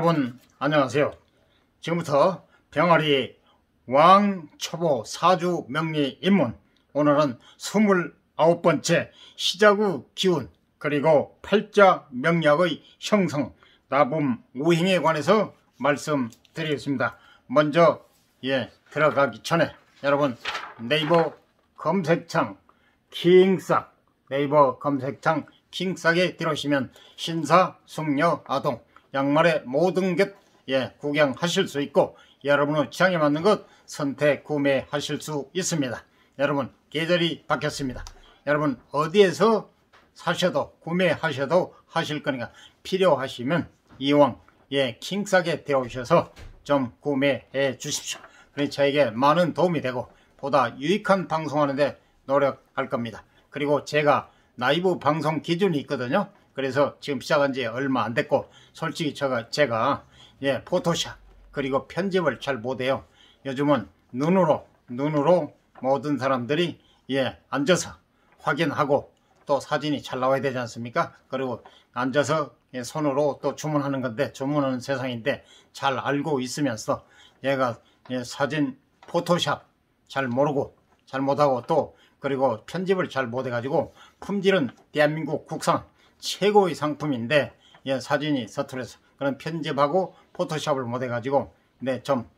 여러분 안녕하세요. 지금부터 병아리 왕초보 사주 명리 입문, 오늘은 29번째 시자구 기운 그리고 팔자 명리학의 형성 나붐 오행에 관해서 말씀드리겠습니다. 먼저 들어가기 전에 여러분 네이버 검색창 킹싹, 네이버 검색창 킹싹에 들어오시면 신사, 숙녀, 아동, 양말의 모든 것 구경하실 수 있고, 여러분의 취향에 맞는 것 선택 구매하실 수 있습니다. 여러분 계절이 바뀌었습니다. 여러분 어디에서 사셔도 구매하셔도 하실 거니까 필요하시면 이왕 킹싹에 들어오셔서 좀 구매해 주십시오. 그래서 저에게 많은 도움이 되고 보다 유익한 방송하는데 노력할 겁니다. 그리고 제가 라이브 방송 기준이 있거든요. 그래서 지금 시작한 지 얼마 안 됐고, 솔직히 제가 포토샵 그리고 편집을 잘 못해요. 요즘은 눈으로 모든 사람들이 앉아서 확인하고 또 사진이 잘 나와야 되지 않습니까? 그리고 앉아서 손으로 또 주문하는 건데, 주문하는 세상인데 잘 알고 있으면서 얘가 사진 포토샵 잘 모르고 잘 못하고 또 그리고 편집을 잘 못해가지고, 품질은 대한민국 국산 최고의 상품인데 사진이 서툴러서 그런 편집하고 포토샵을 못해가지고 좀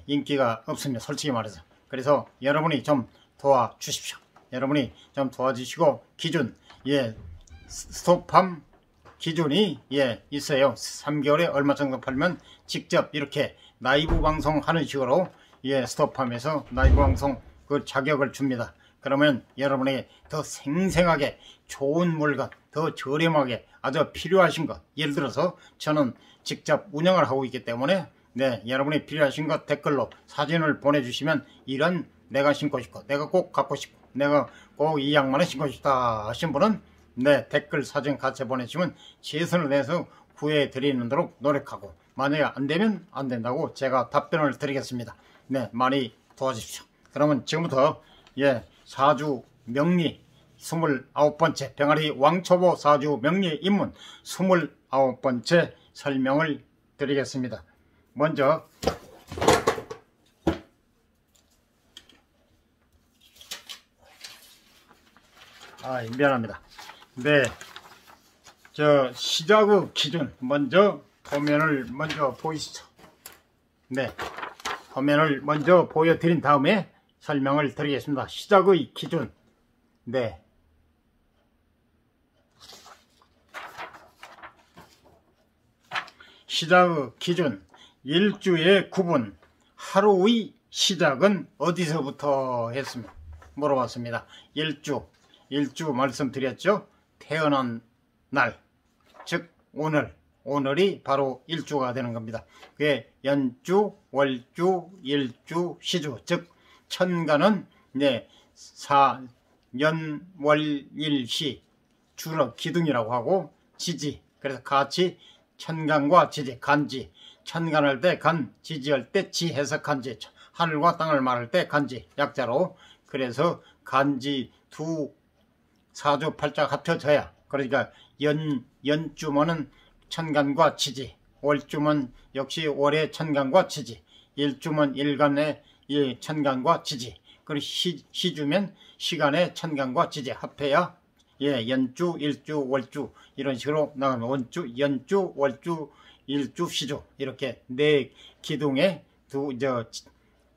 인기가 없습니다, 솔직히 말해서. 그래서 여러분이 좀 도와주십시오. 여러분이 좀 도와주시고, 기준 스톱팜 기준이 있어요. 3개월에 얼마 정도 팔면 직접 이렇게 라이브 방송 하는 식으로 스톱팜에서 라이브 방송 그 자격을 줍니다. 그러면 여러분에게 더 생생하게 좋은 물건, 더 저렴하게 아주 필요하신 것, 예를 들어서 저는 직접 운영을 하고 있기 때문에 여러분이 필요하신 것 댓글로 사진을 보내주시면, 이런 내가 신고 싶고 내가 꼭 갖고 싶고 내가 꼭 이 양말을 신고 싶다 하신 분은 댓글 사진 같이 보내주시면 최선을 다해서 구해 드리는 대로 노력하고, 만약에 안 되면 안 된다고 제가 답변을 드리겠습니다. 많이 도와주십시오. 그러면 지금부터 사주 명리 29번째 병아리 왕초보 사주 명리 입문 29번째 설명을 드리겠습니다. 먼저 미안합니다. 저 시작의 기준, 먼저 도면을 먼저 보이시죠. 도면을 먼저 보여드린 다음에 설명을 드리겠습니다. 시작의 기준. 시작의 기준. 일주의 구분. 하루의 시작은 어디서부터 했습니까? 물어봤습니다. 일주 말씀드렸죠. 태어난 날, 즉 오늘이 바로 일주가 되는 겁니다. 그게 연주, 월주, 일주, 시주, 즉 천간은 연월일시 주로 기둥이라고 하고, 지지, 그래서 같이 천간과 지지, 간지, 천간할 때 간, 지지할 때 지 해서 간지, 하늘과 땅을 말할 때 간지 약자로, 그래서 간지 두 사주 팔자가 합쳐져야, 그러니까 연주면은 천간과 지지, 월주면 역시 월의 천간과 지지, 일주면 일간의 천간과 지지, 그리고 시주면 시간의 천간과 지지 합해야 연주, 일주, 월주 이런 식으로 나가면 원주, 연주, 월주, 일주, 시주 이렇게 네 기둥의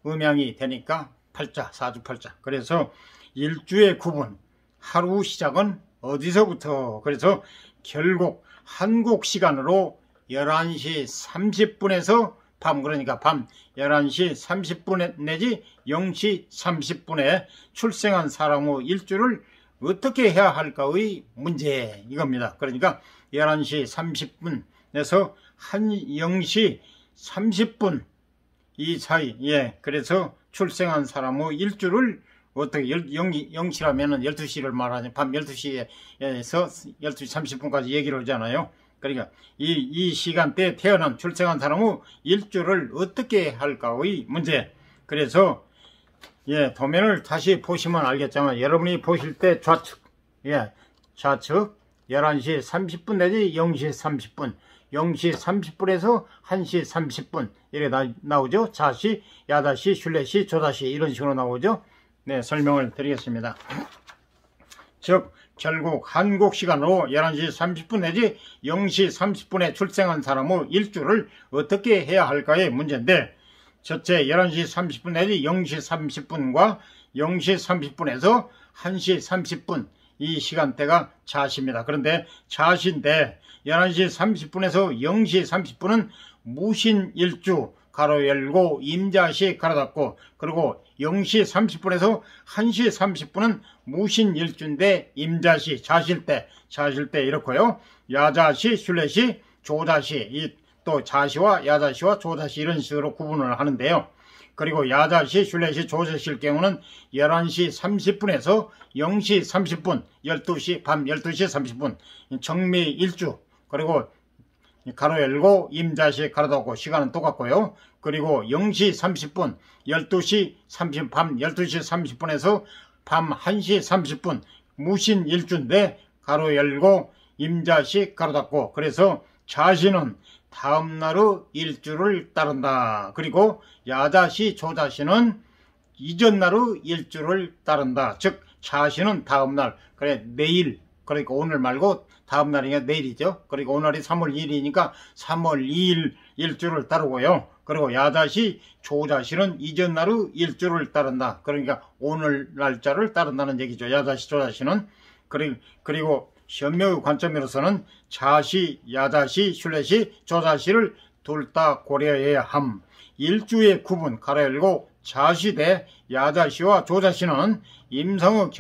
음양이 되니까 팔자, 사주 팔자. 그래서 일주의 구분, 하루 시작은 어디서부터? 그래서 결국 한국 시간으로 11시 30분에서 그러니까 밤 11시 30분 내지 0시 30분에 출생한 사람의 일주를 어떻게 해야 할까의 문제, 이겁니다. 그러니까 11시 30분에서 0시 30분 이 사이, 그래서 출생한 사람의 일주를 어떻게 0시라면은 12시를 말하냐, 밤 12시에서 12시 30분까지 얘기를 하잖아요. 그러니까 이 시간대에 태어난 출생한 사람의 일주를 어떻게 할까의 문제. 그래서 도면을 다시 보시면 알겠지만, 여러분이 보실 때 좌측 11시 30분 내지 0시 30분 0시 30분에서 1시 30분 이렇게 나오죠. 자시, 야다시, 슐레시, 조다시 이런 식으로 나오죠. 네, 설명을 드리겠습니다. 즉 결국 한국 시간으로 11시 30분 내지 0시 30분에 출생한 사람의 일주를 어떻게 해야 할까의 문제인데, 첫째 11시 30분 내지 0시 30분과 0시 30분에서 1시 30분 이 시간대가 자시입니다. 그런데 자시인데 11시 30분에서 0시 30분은 무신일주 가로 열고 임자시 가로 닫고, 그리고 0시 30분에서 1시 30분은 무신일주인데 임자시 자실 때 이렇고요. 야자시, 슐레시, 조자시, 또 자시와 야자시와 조자시 이런 식으로 구분을 하는데요. 그리고 야자시, 슐레시, 조자시일 경우는 11시 30분에서 0시 30분, 12시, 밤 12시 30분 정미일주, 그리고 가로 열고 임자시 가로 닫고 시간은 똑같고요. 그리고 0시 30분, 12시 30분, 밤 12시 30분에서 밤 1시 30분 무신일주인데 가로 열고 임자시 가로 닫고, 그래서 자시는 다음날의 일주를 따른다. 그리고 야자시, 조자시는 이전날의 일주를 따른다. 즉 자시는 다음날, 그래 내일, 그러니까 오늘 말고 다음날이니까 내일이죠. 그리고 오늘이 3월 2일이니까 3월 2일 일주를 따르고요. 그리고 야자시, 조자시는 이전날의 일주를 따른다. 그러니까 오늘 날짜를 따른다는 얘기죠. 야자시, 조자시는. 그리고 현묘의 관점으로서는 자시, 야자시, 슐레시, 조자시를 둘 다 고려해야 함. 일주의 구분 가로 열고 자시 대 야자시와 조자시는 임성의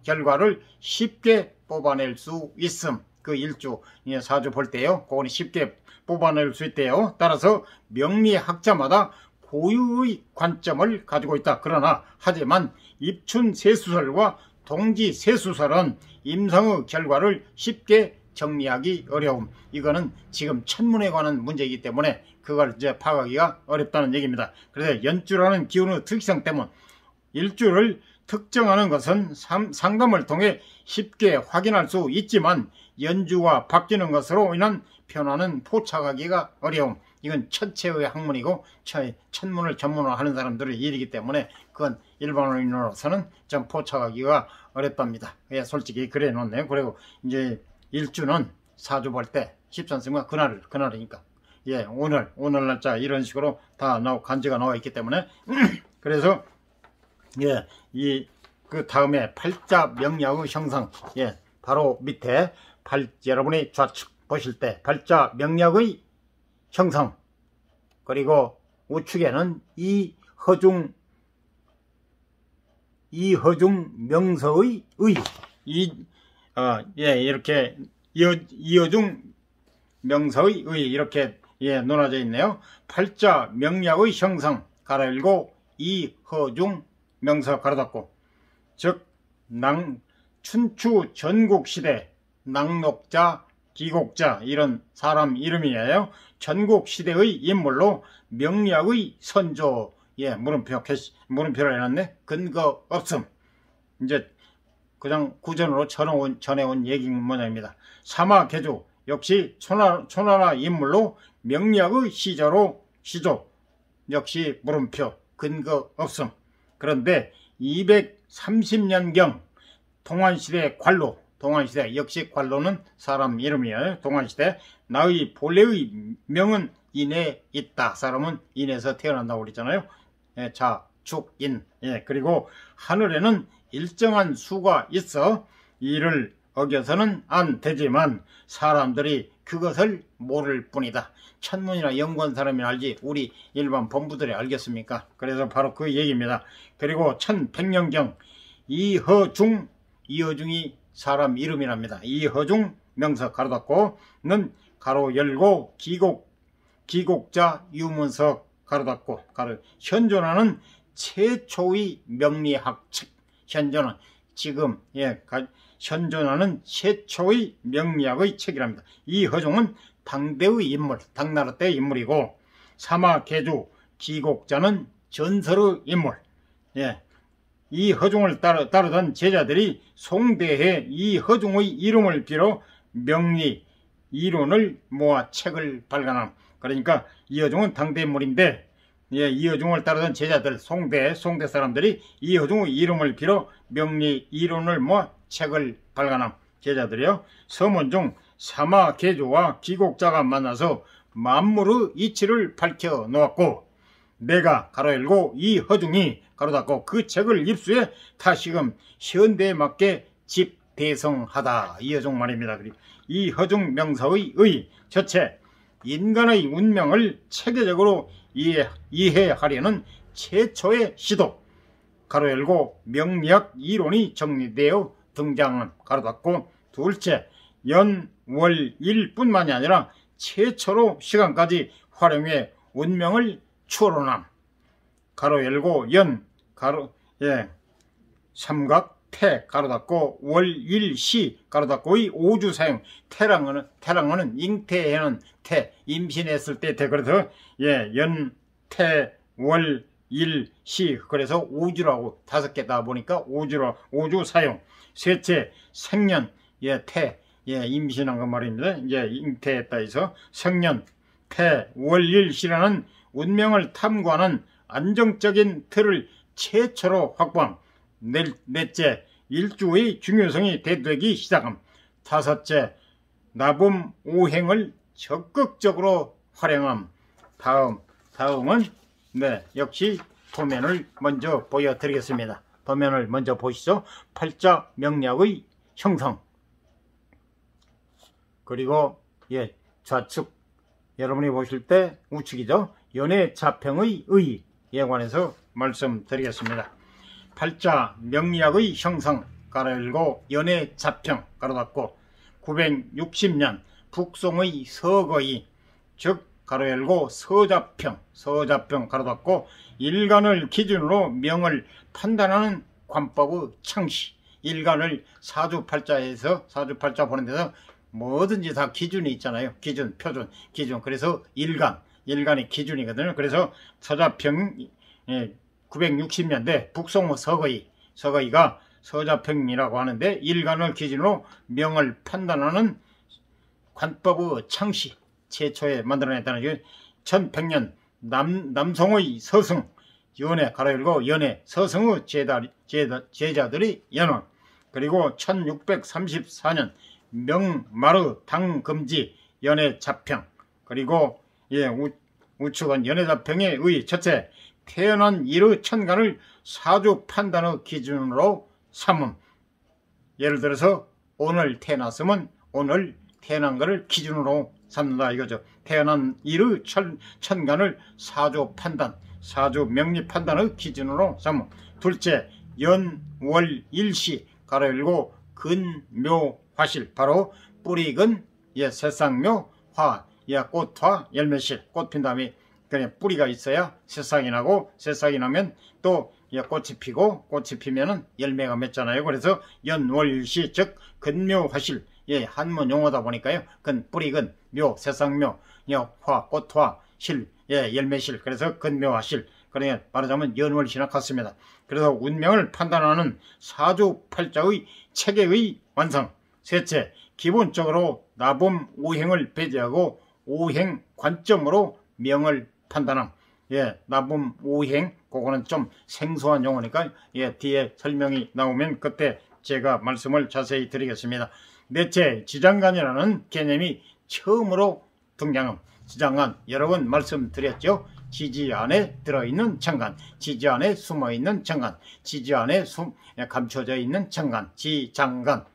결과를 쉽게 뽑아낼 수 있음. 그 일주 사주 볼 때요, 그거는 쉽게 뽑아낼 수 있대요. 따라서 명리학자마다 고유의 관점을 가지고 있다. 그러나 하지만 입춘세수설과 동지세수설은 임성의 결과를 쉽게 정리하기 어려움. 이거는 지금 천문에 관한 문제이기 때문에 그걸 이제 파악하기가 어렵다는 얘기입니다. 그래서 연주라는 기운의 특성 때문에 일주를 특정하는 것은 상담을 통해 쉽게 확인할 수 있지만 연주가 바뀌는 것으로 인한 변화는 포착하기가 어려움. 이건 천체의 학문이고 천문을 전문으로 하는 사람들의 일이기 때문에 그건 일반인으로서는 좀 포착하기가 어렵답니다. 예, 솔직히 그래 놓네요. 그리고 이제 일주는 사주 볼 때 십선승과 그날이니까, 예, 오늘 날짜 이런 식으로 다 간지가 나와 있기 때문에 그래서 예, 그 다음에 팔자 명리학의 형성, 예, 바로 밑에 여러분이 좌측 보실 때 팔자 명리학의 형성, 그리고 우측에는 이허중 명서의 이렇게 이허중 명서의 이렇게 논하져 있네요. 팔자 명리학의 형성 가로 열고 이허중 명서 가로 닫고, 즉 춘추 전국시대 낙록자, 기곡자 이런 사람 이름이에요. 전국시대의 인물로 명리학의 선조, 예, 물음표를 해놨네. 근거 없음. 이제 그냥 구전으로 전해온 얘기인 모양입니다. 사마개조 역시 초나라 인물로 명리학의 시조 역시 물음표, 근거 없음. 그런데 230년경 동안시대 관로, 동안시대 역시 관로는 사람 이름이에요. 동안시대 나의 본래의 명은 인에 있다. 사람은 인에서 태어난다고 그랬잖아요. 예, 자, 축, 인. 예, 그리고 하늘에는 일정한 수가 있어 이를 어겨서는 안 되지만 사람들이 그것을 모를 뿐이다. 천문이나 연구한 사람이 알지 우리 일반 범부들이 알겠습니까? 그래서 바로 그 얘기입니다. 그리고 1100년경 이허중이 사람 이름이랍니다. 이허중 명서 가로 닫고는 가로 열고 기곡자 유문석 가로 닫고 현존하는 최초의 명리학 책. 현존은 지금 현존하는 최초의 명리학의 책이랍니다. 이허중은 당대의 인물, 당나라 때의 인물이고, 사마개주 기곡자는 전설의 인물. 예, 이허중을 따르던 제자들이 송대해 이허중의 이름을 빌어 명리, 이론을 모아 책을 발간함. 그러니까 이어중은 당대인물인데 이어중을 따르던 제자들 송대 사람들이 이어중의 이름을 빌어 명리 이론을 모아 책을 발간함. 제자들이요. 서문중 사마계조와 기곡자가 만나서 만물의 이치를 밝혀 놓았고 내가 가로 열고 이 허중이 가로 닫고 그 책을 입수해 다시금 현대에 맞게 집대성하다. 이 허중 말입니다. 그리고 이 허중 명사의 의 저체 인간의 운명을 체계적으로 이해하려는 최초의 시도 가로 열고 명리학 이론이 정리되어 등장한 가로 닫고 둘째 연월일뿐만이 아니라 최초로 시간까지 활용해 운명을 추론함. 가로 열고 연 가로 삼각 태 가로 닫고 월일시 가로 닫고의 오주 사용 태랑어는 잉태에는 태 임신했을 때 태 그래서 연태 월일시 그래서 오주라고 5개다 보니까 오주 사용. 셋째 생년 태 임신한 거 말입니다. 잉태했다 해서 생년 태 월일시라는 운명을 탐구하는 안정적인 틀을 최초로 확보함. 넷째 일주의 중요성이 대두되기 시작함. 다섯째 나범 오행을 적극적으로 활용함. 다음은 역시 도면을 먼저 보여드리겠습니다. 도면을 먼저 보시죠. 팔자 명리학의 형성 그리고 좌측 여러분이 보실 때 우측이죠. 연의 자평의 의에 관해서 말씀드리겠습니다. 팔자 명리학의 형성 가로 열고 연의 자평 가로 닫고 960년 북송의 서거의 즉 가로 열고 서자평 가로 닫고 일간을 기준으로 명을 판단하는 관법의 창시. 일간을 사주팔자에서 사주팔자 보는 데서 뭐든지 다 기준이 있잖아요. 기준, 표준, 기준. 그래서 일간이 기준이거든요. 그래서 서자평 960년대 북송의 서거이가 서자평이라고 하는데 일간을 기준으로 명을 판단하는 관법의 창시 최초에 만들어냈다는 게 1100년 남송의 서승 연해 가로 열고 연해 서승의 제자들이 연원 그리고 1634년 명마르 당금지 연해 자평 그리고 우측은 연해 자평의 의 첫째 태어난 일의 천간을 사주 판단의 기준으로 삼음. 예를 들어서 오늘 태어났으면 오늘 태어난 것을 기준으로 삼는다 이거죠. 태어난 일의 천간을 사주 판단, 사주 명리 판단의 기준으로 삼음. 둘째, 연월일시 가로 열고 근묘화실 바로 뿌리근 새싹묘 화 꽃화 열매실 꽃 핀 다음에 그냥 뿌리가 있어야 새싹이 나고 새싹이 나면 또 꽃이 피고 꽃이 피면은 열매가 맺잖아요. 그래서 연월일시 즉 근묘화실 한문 용어다 보니까요. 뿌리근 묘 새싹묘 화 꽃화 실 열매실 그래서 근묘화실 그러니까 말하자면 연월시나 같습니다. 그래서 운명을 판단하는 사주팔자의 체계의 완성. 셋째 기본적으로 나범 오행을 배제하고 오행 관점으로 명을 판단함. 나범 오행 그거는 좀 생소한 용어니까 뒤에 설명이 나오면 그때 제가 말씀을 자세히 드리겠습니다. 넷째 지장간이라는 개념이 처음으로 등장함. 지장간 여러 번 말씀드렸죠. 지지 안에 들어있는 천간, 지지 안에 숨어있는 천간, 지지 안에 감춰져 있는 천간, 지장간.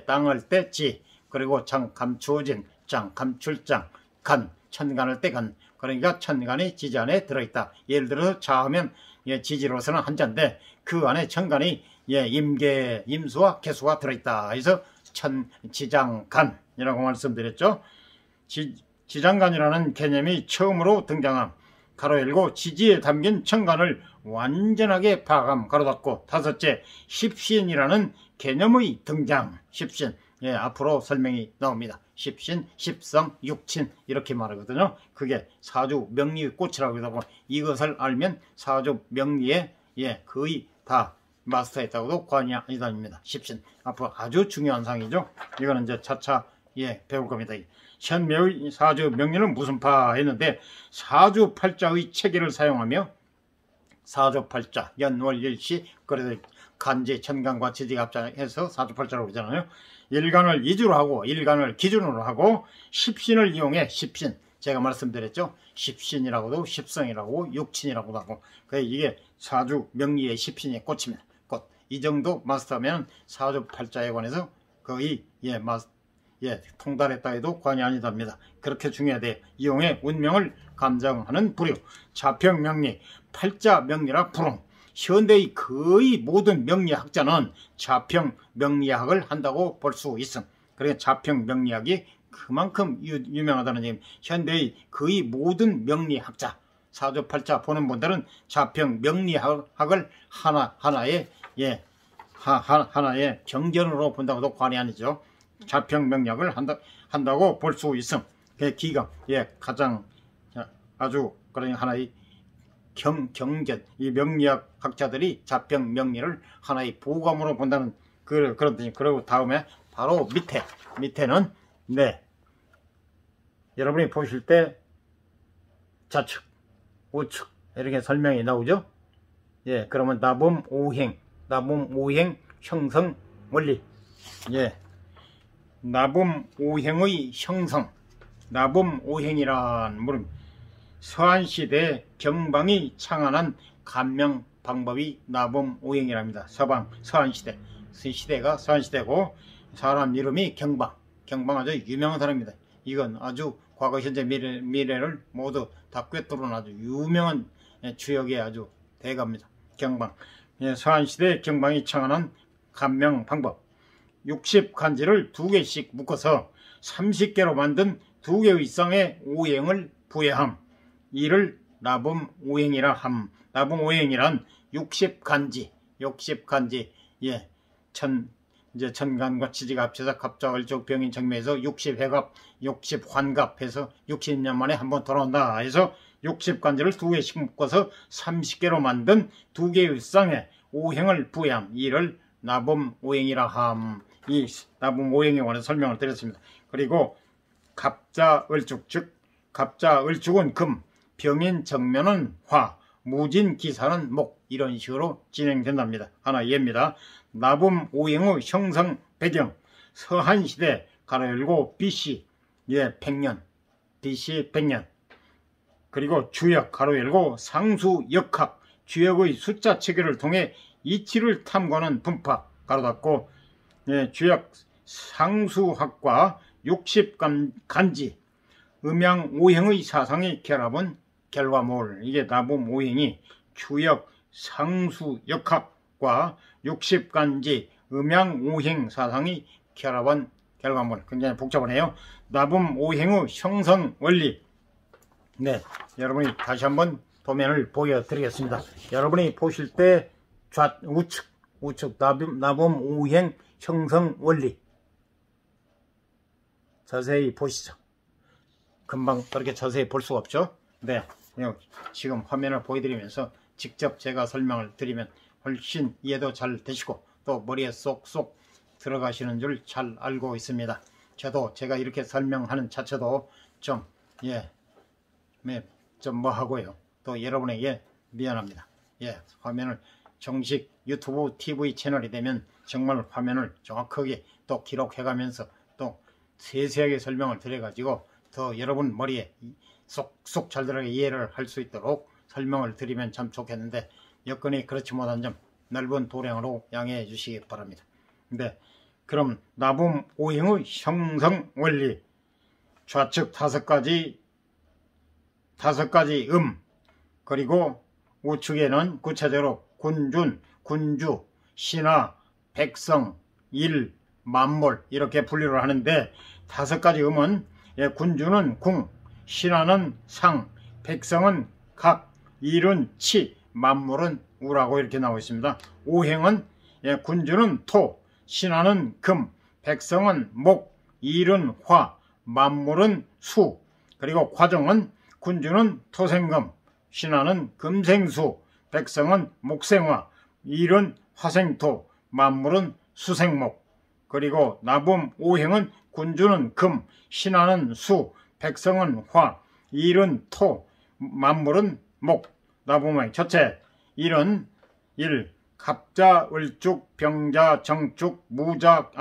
땅을 때 지, 그리고 감추어진 장, 감출장, 간, 천간을 때 간. 그러니까 천간이 지지 안에 들어있다. 예를 들어서 자하면 지지로서는 한자인데 그 안에 천간이 임계, 임수와 개수가 들어있다. 그래서 지장간이라고 말씀드렸죠. 지장간이라는 개념이 처음으로 등장함. 가로 열고 지지에 담긴 천간을 완전하게 파악함. 가로 닫고. 다섯째 십신이라는 개념의 등장. 십신 앞으로 설명이 나옵니다. 십신, 십성, 육친 이렇게 말하거든요. 그게 사주 명리의 꽃이라고 하고 이것을 알면 사주 명리에 거의 다 마스터했다고도 과언이 아니다입니다. 십신 앞으로 아주 중요한 상이죠. 이거는 이제 차차 예, 배울 겁니다. 현묘의 사주 명리는 무슨 파 했는데 사주팔자의 체계를 사용하며 사주팔자 연월일시 그래서 간지 천간과 지지가 합작해서 사주팔자라고 그러잖아요. 일간을 이주로 하고 일간을 기준으로 하고 십신을 이용해 십신 제가 말씀드렸죠. 십신이라고도 십성이라고 육친이라고도 하고 이게 사주 명리의 십신이 꽃입니다. 꽃. 이 정도 마스터하면 사주팔자에 관해서 거의 통달했다 해도 관이 아니답니다. 그렇게 중요하대. 이용해 운명을 감정하는 부류. 자평명리, 팔자명리라 부름. 현대의 거의 모든 명리학자는 자평명리학을 한다고 볼 수 있음. 그러니까 자평명리학이 그만큼 유명하다는 얘기. 현대의 거의 모든 명리학자, 사주팔자 보는 분들은 자평명리학을 하나의 경전으로 본다고도 과언이 아니죠. 자평명리학을 한다고 볼 수 있음. 그 기가 가장 아주 그런 하나의 경전, 이 명리학 학자들이 자평명리를 하나의 보감으로 본다는 그런 뜻이. 그리고 다음에 바로 밑에는 여러분이 보실 때 좌측, 우측 이렇게 설명이 나오죠. 그러면 나범오행 형성 원리. 나범오행의 형성. 나범오행이란 물음. 서한시대 경방이 창안한 감명 방법이 나범오행이랍니다. 서한시대. 시대가 서한시대고 사람 이름이 경방 아주 유명한 사람입니다. 이건 아주 과거, 현재, 미래를 모두 다 꿰뚫은 아주 유명한 주역의 아주 대가입니다. 경방. 서한시대 경방이 창안한 감명 방법. 60간지를 2개씩 묶어서 30개로 만든 2개의 쌍의 오행을 부여함. 이를 나범오행이라 함. 나범오행이란 60간지. 천간과 지지가 합쳐서 갑자을적 병인 정매에서 60회갑, 60환갑 해서 60년 만에 한번 돌아온다 해서 60간지를 2개씩 묶어서 30개로 만든 2개의 쌍의 오행을 부여함. 이를 나범오행이라 함. 이 나범오행에 관해서 설명을 드렸습니다. 그리고 갑자을죽, 즉 갑자을죽은 금, 병인 정면은 화, 무진기사는 목, 이런 식으로 진행된답니다. 하나 예입니다. 나범오행의 형성 배경. 서한시대 가로 열고 BC 100년, BC 100년. 그리고 주역 가로 열고 상수역학, 주역의 숫자 체계를 통해 이치를 탐구하는 분파 가로 닫고 주역 상수학과 60간지 음양오행의 사상의 결합은 결과물. 이게 나범오행이 주역 상수역학과 60간지 음양오행 사상이 결합한 결과물. 굉장히 복잡하네요. 나범오행의 형성 원리. 여러분이 다시 한번 도면을 보여드리겠습니다. 여러분이 보실 때 우측 나범오행 형성 원리 자세히 보시죠. 금방 그렇게 자세히 볼 수가 없죠. 지금 화면을 보여드리면서 직접 제가 설명을 드리면 훨씬 이해도 잘 되시고 또 머리에 쏙쏙 들어가시는 줄 잘 알고 있습니다. 저도 제가 이렇게 설명하는 자체도 좀 뭐하고요. 또 여러분에게 미안합니다. 화면을 정식 유튜브 TV 채널이 되면 정말 화면을 정확하게 또 기록해가면서 또 세세하게 설명을 드려가지고 더 여러분 머리에 쏙쏙 잘 들어가 이해를 할 수 있도록 설명을 드리면 참 좋겠는데 여건이 그렇지 못한 점 넓은 도량으로 양해해 주시기 바랍니다. 그럼 나범오행의 형성 원리. 좌측 5가지 그리고 우측에는 구체적으로 군준, 군주, 신하, 백성, 일, 만몰 이렇게 분류를 하는데 5가지 음은 군주는 궁, 신하는 상, 백성은 각, 일은 치, 만물은 우라고 이렇게 나오고 있습니다. 오행은 군주는 토, 신하는 금, 백성은 목, 일은 화, 만물은 수. 그리고 과정은 군주는 토생금, 신하는 금생수, 백성은 목생화, 일은 화생토, 만물은 수생목. 그리고 나범오행은 군주는 금, 신하는 수, 백성은 화, 일은 토, 만물은 목. 나보면 첫째, 일은 갑자, 을축, 병자, 정축, 무자,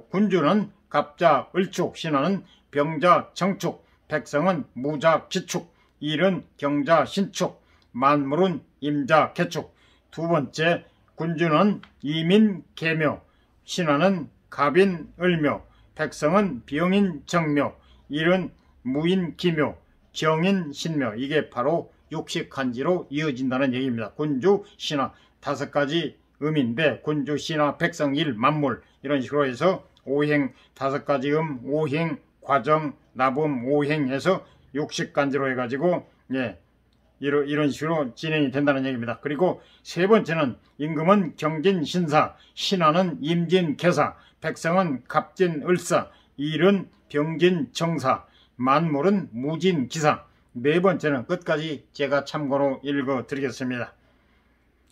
군주는 갑자, 을축, 신하는 병자, 정축, 백성은 무자, 기축, 일은 경자, 신축, 만물은 임자, 개축. 두 번째, 군주는 이민, 계묘, 신하는 갑인, 을묘, 백성은 병인, 정묘, 일은 무인, 기묘, 경인, 신묘. 이게 바로 육식간지로 이어진다는 얘기입니다. 군주, 신하 다섯 가지 음인데 군주, 신하, 백성, 일, 만물 이런 식으로 해서 오행 다섯 가지 오행, 과정, 나범, 오행해서 육식간지로 해가지고 이런 식으로 진행이 된다는 얘기입니다. 그리고 세 번째는 임금은 경진, 신사, 신하는 임진, 개사, 백성은 갑진, 을사, 일은 병진, 정사, 만물은 무진, 기사. 네 번째는 끝까지 제가 참고로 읽어 드리겠습니다.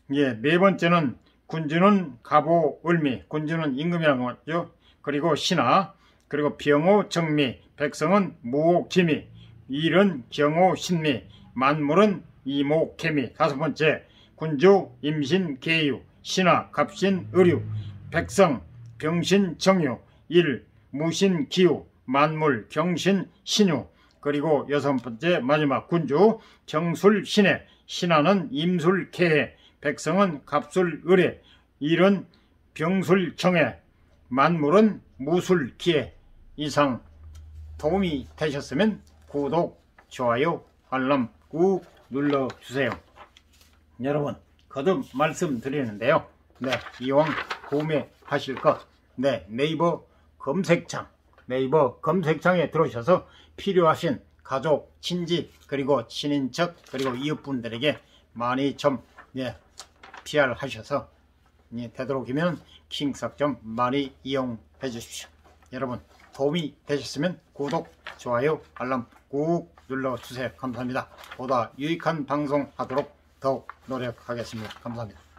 네 번째는 군주는 갑오, 을미, 군주는 임금이라는 거죠. 그리고 신하, 그리고 병오, 정미, 백성은 무오, 기미, 일은 경오, 신미, 만물은 이목, 개미. 다섯 번째, 군주, 임신, 계유, 신하, 갑신, 의류, 백성, 병신, 정유, 일, 무신, 기유, 만물, 경신, 신유. 그리고 여섯 번째 마지막 군주, 정술, 신해, 신하는 임술, 개해, 백성은 갑술, 을해, 일은 병술, 정해, 만물은 무술, 기해. 이상 도움이 되셨으면 구독, 좋아요, 알람 꾹 눌러주세요. 여러분 거듭 말씀드리는데요. 이왕 구매하실 것 네이버 검색창에 들어오셔서 필요하신 가족, 친지, 그리고 친인척, 그리고 이웃분들에게 많이 좀 PR 하셔서 되도록이면 킹삭 좀 많이 이용해 주십시오. 여러분 도움이 되셨으면 구독, 좋아요, 알람 꾹 눌러주세요. 감사합니다. 보다 유익한 방송 하도록 더욱 노력하겠습니다. 감사합니다.